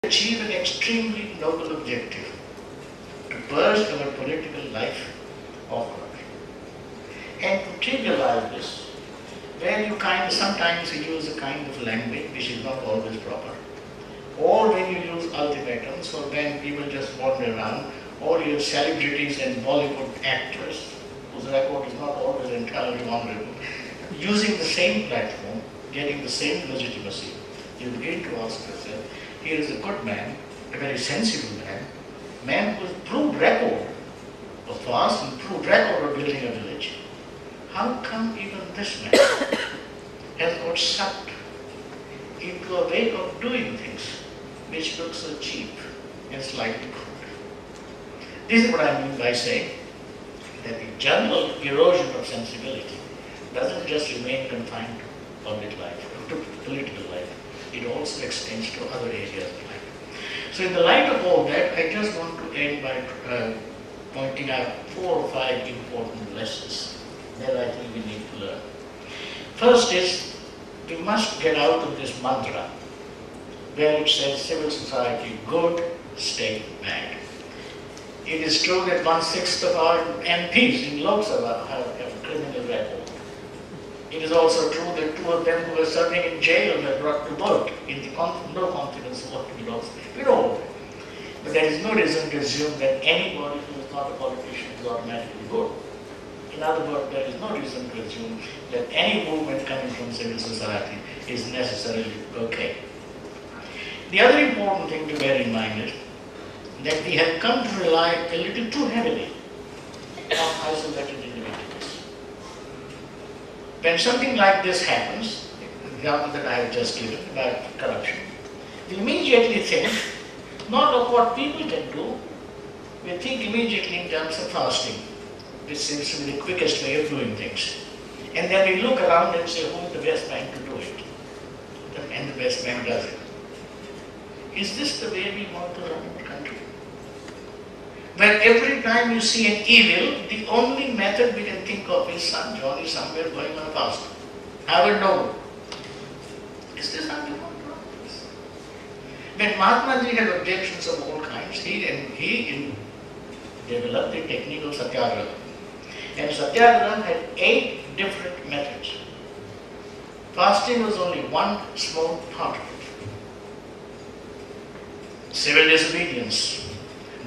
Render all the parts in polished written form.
achieve an extremely noble objective, to purge our political life of corruption. And to trivialize this, where you sometimes use a kind of language which is not always proper, or when you use ultimatums, or when people just wander around, or your celebrities and Bollywood actors, whose record is not always entirely honorable, using the same platform, getting the same legitimacy, you begin to ask yourself, here is a good man, a very sensible man who has proved record of fast and proved record of building a village. How come even this man has got sucked into a way of doing things which looks so cheap and slightly crude? This is what I mean by saying that the general erosion of sensibility doesn't just remain confined to public life, to political life. It also extends to other areas of life. So in the light of all that, I just want to end by pointing out 4 or 5 important lessons that I think we need to learn. First is, we must get out of this mantra where it says civil society good, state bad. It is true that 1/6 of our MPs in Lok Sabha have a criminal record. It is also true that 2 of them who were serving in jail were brought to book in the no confidence vote in Lok Sabha. We know all that. But there is no reason to assume that anybody who is not a politician is automatically good. In other words, there is no reason to assume that any movement coming from civil society is necessarily okay. The other important thing to bear in mind is that we have come to rely a little too heavily on isolated individuals. When something like this happens, the example that I have just given about corruption, we immediately think not of what people can do, we think immediately in terms of fasting, which seems to be the quickest way of doing things. And then we look around and say, who is the best man to do it? And the best man does it. Is this the way we want to run the country? Where every time you see an evil, the only method we can think of is son John is somewhere going on a fast. I will know. Is this how we want to run this? When Mahatma Ji had objections of all kinds, he developed the technique of Satyagraha. And Satyagraha had 8 different methods. Fasting was only one small part of it. Civil disobedience,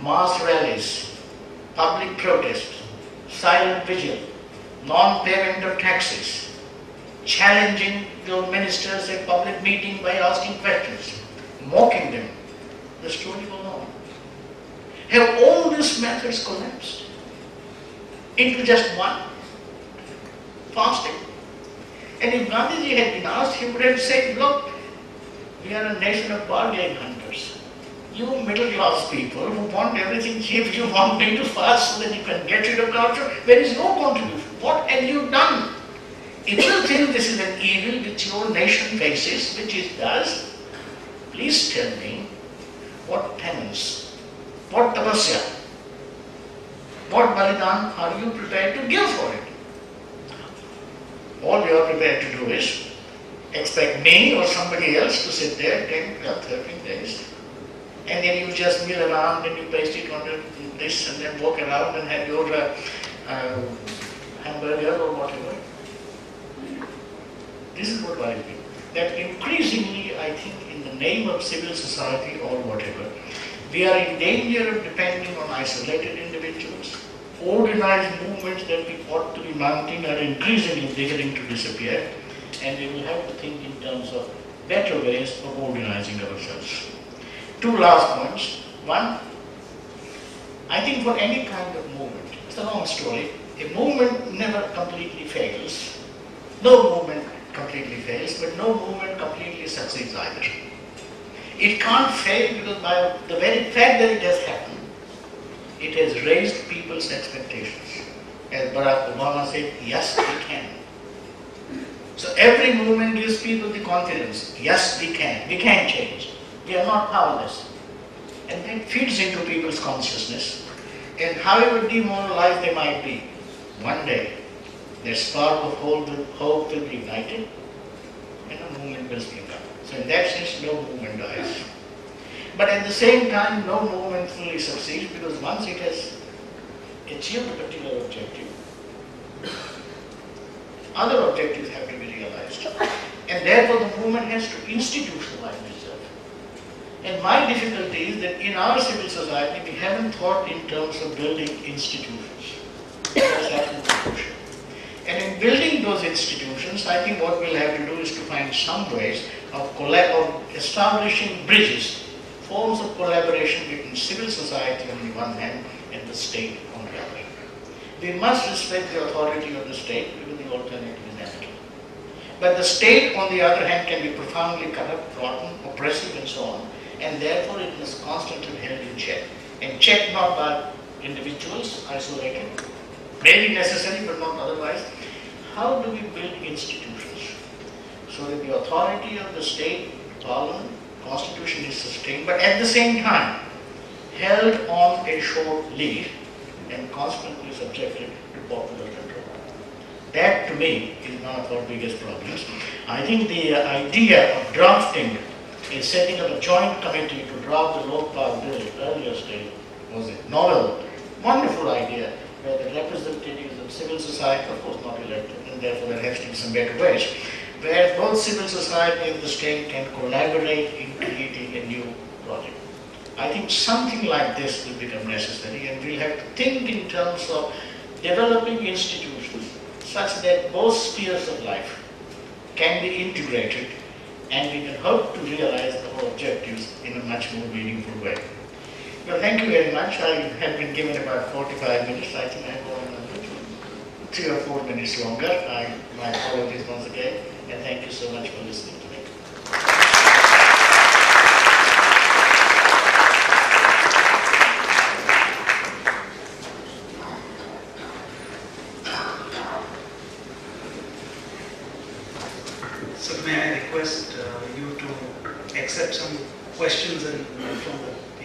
mass rallies, public protest, silent vigil, non-payment of taxes, challenging the ministers at public meeting by asking questions, mocking them. The story goes on. Have all these methods collapsed into just one? Fasting. And if Gandhiji had been asked, he would have said, look, we are a nation of bargain hunters. You middle class people who want everything cheap, you want me to fast so that you can get rid of corruption. There is no contribution. What have you done? If you think this is an evil which your nation faces, which it does, please tell me what penance, what tapasya, what balidan are you prepared to give for it? All you are prepared to do is expect me or somebody else to sit there 10, 12, 13 days. And then you just mill around and you paste it on this and then walk around and have your hamburger or whatever. This is what worries me. That increasingly, I think, in the name of civil society or whatever, we are in danger of depending on isolated individuals. Organized movements that we ought to be mounting are increasingly beginning to disappear, and we will have to think in terms of better ways of organizing ourselves. 2 last points. One, I think for any kind of movement, it's a long story, a movement never completely fails. No movement completely fails, but no movement completely succeeds either. It can't fail because by the very fact that it has happened, it has raised people's expectations. As Barack Obama said, yes, we can. So every movement gives people the confidence, yes, we can change. We are not powerless. And that feeds into people's consciousness. And however demoralized they might be, one day their spark of hope will be ignited and a movement will spring up. So in that sense, no movement dies. But at the same time, no movement fully succeeds, because once it has achieved a particular objective, other objectives have to be realized. And therefore the movement has to institutionalize itself. And my difficulty is that in our civil society, we haven't thought in terms of building institutions. That's absolutely crucial. And in building those institutions, I think what we'll have to do is to find some ways of establishing bridges, forms of collaboration between civil society on the one hand and the state on the other. We must respect the authority of the state, because the alternative is anarchy. But the state, on the other hand, can be profoundly corrupt, rotten, oppressive, and so on, and therefore it must constantly be held in check. And checked not by individuals, isolated, maybe necessary but not otherwise. How do we build institutions so that the authority of the state, parliament, constitution is sustained, but at the same time held on a short leash and constantly subjected to popular control? That, to me, is one of our biggest problems. I think the idea of drafting and setting up a joint committee to draft the Lokpal bill earlier stage was a novel, wonderful idea, where the representatives of civil society, of course not elected, and therefore there has to be some better ways, where both civil society and the state can collaborate in creating a new project. I think something like this will become necessary, and we'll have to think in terms of developing institutions such that both spheres of life can be integrated, and we can hope to realize our objectives in a much more meaningful way. Well, thank you very much. I have been given about 45 minutes. I think I have gone another 3 or 4 minutes longer. My apologies once again, and thank you so much for listening to me. So may I request you to accept some questions from the